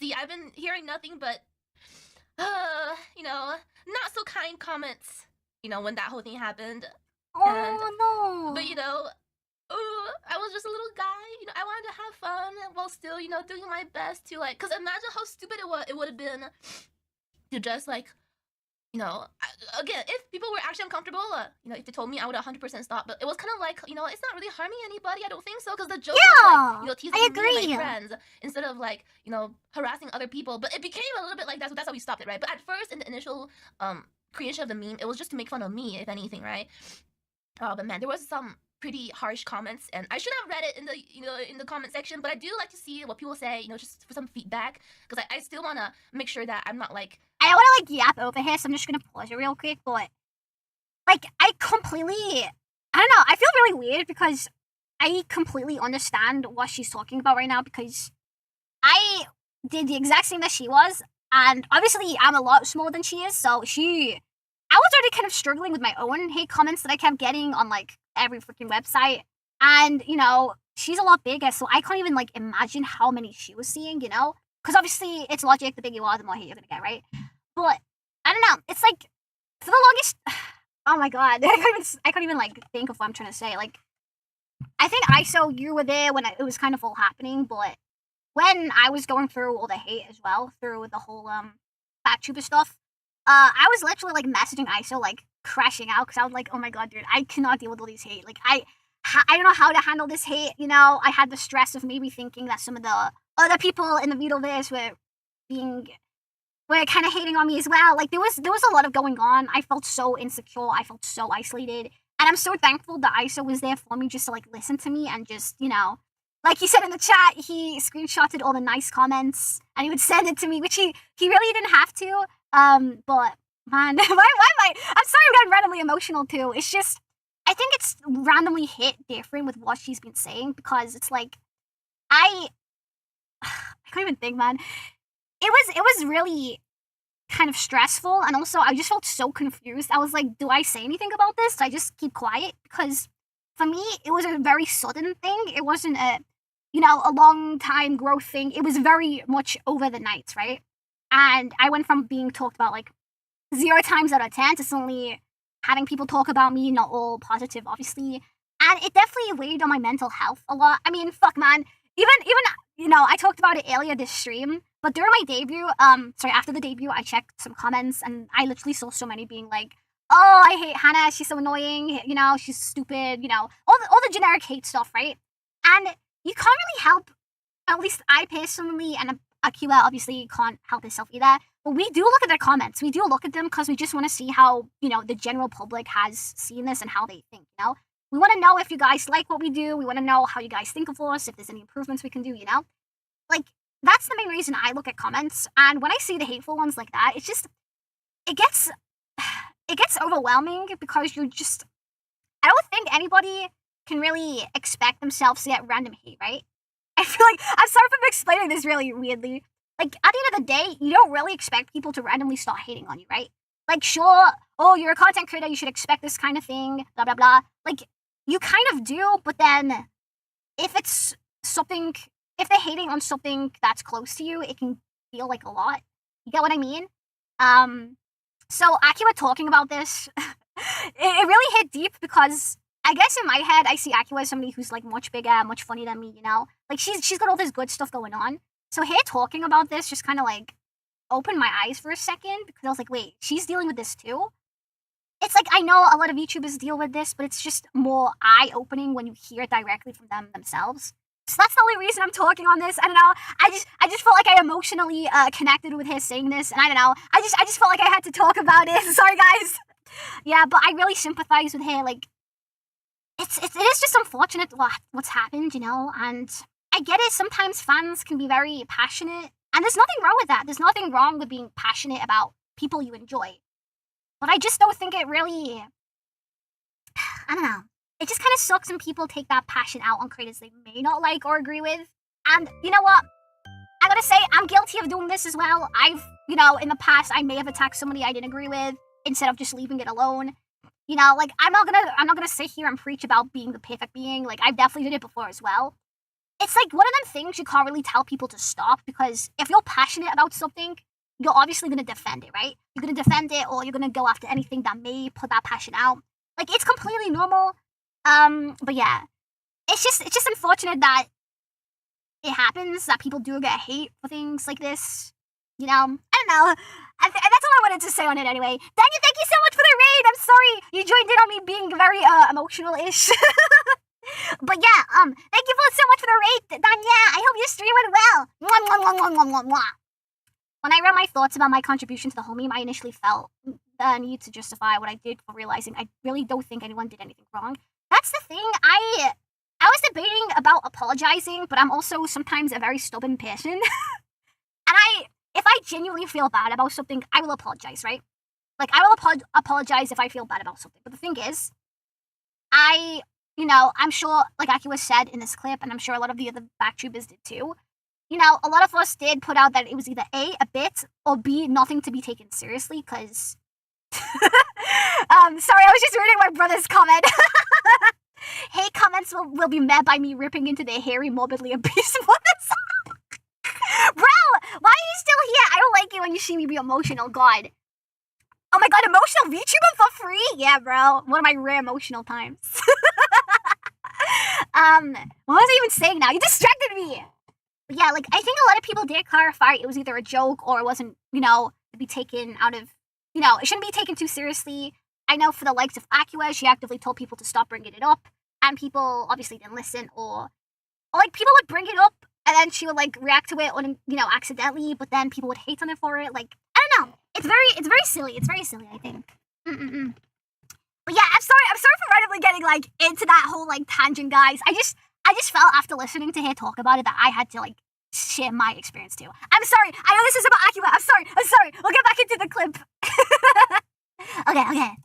see, I've been hearing nothing but, not so kind comments, when that whole thing happened. And, Oh but, no. I was just a little guy, I wanted to have fun while still, doing my best to, like, because imagine how stupid it would have been to just, like, again, if people were actually uncomfortable, if they told me, I would 100% stop. But it was kind of like, it's not really harming anybody. I don't think so, because the joke was like, Yeah, teasing I me and my agree. friends instead of like, harassing other people. But it became a little bit like that, so that's how we stopped it, right? But at first, in the initial creation of the meme, it was just to make fun of me, if anything, right? But man, there was some pretty harsh comments, and I should have read it in the in the comment section. But I do like to see what people say, just for some feedback, because I still wanna make sure that I'm not like I don't want to like yap over here, so I'm just gonna pause it real quick. But like, I don't know. I feel really weird because I completely understand what she's talking about right now because I did the exact same that she was, and obviously I'm a lot smaller than she is, so I was already kind of struggling with my own hate comments that I kept getting on like every freaking website, and she's a lot bigger, so I can't even like imagine how many she was seeing, because obviously it's logic: the bigger you are, the more hate you're gonna get, right? But I don't know. It's like for the longest. Oh my god, I can't even like think of what I'm trying to say. Like, I think ISO, you were there when it was kind of all happening, but when I was going through all the hate as well, through the whole vtuber stuff, I was literally like messaging ISO like crashing out because I was like, oh my god, dude, I cannot deal with all these hate. Like, I don't know how to handle this hate. I had the stress of maybe thinking that some of the other people in the vtubers were kind of hating on me as well. Like, there was a lot of going on. I felt so insecure. I felt so isolated, and I'm so thankful that ISO was there for me just to like listen to me and just like he said in the chat, he screenshotted all the nice comments and he would send it to me, which he really didn't have to. But man, why am I? I'm sorry, I'm getting randomly emotional too. It's just I think it's randomly hit different with what she's been saying because it's like I I can't even think, man. It was really kind of stressful, and also I just felt so confused. I was like, do I say anything about this? Do I just keep quiet? Because for me, it was a very sudden thing. It wasn't a long time growth thing. It was very much over the night, right? And I went from being talked about like 0 times out of 10 to suddenly having people talk about me, not all positive, obviously. And it definitely weighed on my mental health a lot. I mean, fuck, man. Even I talked about it earlier this stream, but during my debut, after the debut, I checked some comments and I literally saw so many being like, "Oh, I hate Hana. She's so annoying. She's stupid. All the generic hate stuff, right?" And you can't really help. At least I personally, and Akiba obviously can't help himself either. But we do look at their comments. We do look at them because we just want to see how the general public has seen this and how they think. We want to know if you guys like what we do. We want to know how you guys think of us. If there's any improvements we can do. Like, that's the main reason I look at comments. And when I see the hateful ones like that, it gets it gets overwhelming because I don't think anybody can really expect themselves to get random hate, right? I feel like I'm sorry if I'm explaining this really weirdly. Like, at the end of the day, you don't really expect people to randomly start hating on you, right? Like, sure, oh, you're a content creator, you should expect this kind of thing, blah blah blah. Like, you kind of do, but then if it's something, if they're hating on something that's close to you, it can feel like a lot. You get what I mean? So Akiba talking about this, it really hit deep because I guess in my head I see Akiba as somebody who's like much bigger, much funnier than me. Like she's got all this good stuff going on. So her talking about this just kind of like opened my eyes for a second because I was like, wait, she's dealing with this too. It's like I know a lot of YouTubers deal with this, but it's just more eye-opening when you hear it directly from them themselves. So that's the only reason I'm talking on this. I don't know. I just felt like I emotionally connected with her saying this, and I don't know. I just felt like I had to talk about it. Sorry, guys. Yeah, but I really sympathize with her. Like, it is just unfortunate what's happened, and I get it. Sometimes fans can be very passionate, and there's nothing wrong with that. There's nothing wrong with being passionate about people you enjoy. But I just don't think it really, I don't know. It just kind of sucks when people take that passion out on creators they may not like or agree with. And you know what? I gotta say, I'm guilty of doing this as well. In the past, I may have attacked somebody I didn't agree with instead of just leaving it alone. Like I'm not gonna sit here and preach about being the perfect being. Like I've definitely did it before as well. it's like one of them things you can't really tell people to stop, because if you're passionate about something, you're obviously gonna defend it, right? You're gonna defend it, or you're gonna go after anything that may put that passion out. Like, it's completely normal. But yeah, it's just unfortunate that it happens, that people do get hate for things like this. You know, I don't know. That's all I wanted to say on it anyway. Daniel, thank you so much for the raid. I'm sorry you joined in on me being very emotional-ish. But yeah, thank you so much for the raid, Danya. I hope your stream went well. Mwah, mwah, mwah, mwah, mwah, mwah, mwah. When I read my thoughts about my contribution to the whole meme, I initially felt the need to justify what I did for realizing I really don't think anyone did anything wrong. That's the thing. I was debating about apologizing, but I'm also sometimes a very stubborn person. And if I genuinely feel bad about something, I will apologize, right? Like, I will apologize if I feel bad about something. But the thing is, I'm sure, like Akira said in this clip, and I'm sure a lot of the other vtubers did too, a lot of us did put out that it was either A, a bit, or B, nothing to be taken seriously, because... sorry, I was just reading my brother's comment. Hate comments will be met by me ripping into their hairy, morbidly obese mothers. Bro, why are you still here? I don't like it when you see me be emotional, God. Oh my God, emotional VTuber for free? Yeah, bro. One of my rare emotional times. What was I even saying now? You distracted me. But yeah, like, I think a lot of people did clarify it was either a joke or it wasn't, to be taken out of, it shouldn't be taken too seriously. I know for the likes of Akira, she actively told people to stop bringing it up, and people obviously didn't listen, or like, people would bring it up, and then she would, like, react to it on, accidentally, but then people would hate on it for it. Like, I don't know. It's very silly. It's very silly, I think. But yeah, I'm sorry for randomly getting, like, into that whole, like, tangent, guys. I just felt after listening to her talk about it that I had to, like, share my experience too. I'm sorry. I know this is about Akira. I'm sorry. We'll get back into the clip. Okay.